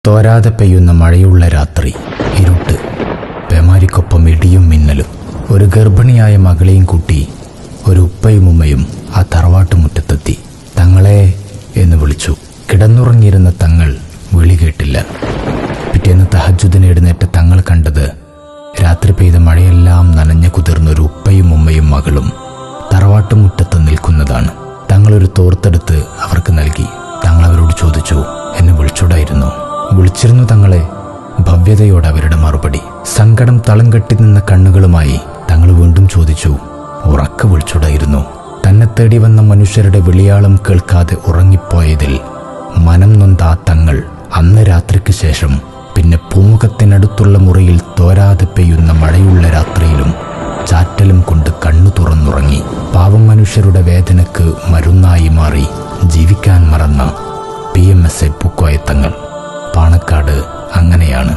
തോരാതെ പെയ്യുന്ന മഴയുള്ള രാത്രി, ഇരുട്ട്, പേമാരിക്കൊപ്പം ഇടിയും മിന്നലും. ഒരു ഗർഭിണിയായ മകളെയും കൂട്ടി ഒരു ഉപ്പയും ഉമ്മയും ആ തറവാട്ടുമുറ്റത്തെത്തി. തങ്ങളെ എന്ന് വിളിച്ചു. കിടന്നുറങ്ങിയിരുന്ന തങ്ങൾ വിളി കേട്ടില്ല. പിറ്റേന്ന് തഹജ്ജുദിന് എഴുന്നേറ്റ തങ്ങൾ കണ്ടത് രാത്രി പെയ്ത മഴയെല്ലാം നനഞ്ഞു കുതിർന്നൊരു ഉപ്പയും ഉമ്മയും മകളും തറവാട്ടുമുറ്റത്ത് നിൽക്കുന്നതാണ്. തങ്ങളൊരു തോർത്തെടുത്ത് അവർക്ക് നൽകി. തങ്ങൾ അവരോട് ചോദിച്ചു, എന്നെ വിളിച്ചൂടായിരുന്നു? വിളിച്ചിരുന്നു തങ്ങളെ. ഭവ്യതയോടെ അവരുടെ മറുപടി. സങ്കടം തളം കെട്ടി നിന്ന കണ്ണുകളുമായി തങ്ങൾ വീണ്ടും ചോദിച്ചു, ഉറക്കെ വിളിച്ചൂടായിരുന്നു? തന്നെ തേടി വന്ന മനുഷ്യരുടെ വിളിയാളം കേൾക്കാതെ ഉറങ്ങിപ്പോയതിൽ മനം നൊന്ത ആ തങ്ങൾ അന്ന് രാത്രിക്ക് ശേഷം പിന്നെ പൂമുഖത്തിനടുത്തുള്ള മുറിയിൽ തോരാതെ പെയ്യുന്ന മഴയുള്ള രാത്രിയിലും ചാറ്റലും കൊണ്ട് കണ്ണു തുറന്നുറങ്ങി. പാവം മനുഷ്യരുടെ വേദനക്ക് മരുന്നായി മാറി ജീവിക്കാൻ മറന്ന PMSA പൂക്കോയ തങ്ങൾ. പാണക്കാട് അങ്ങനെയാണ്.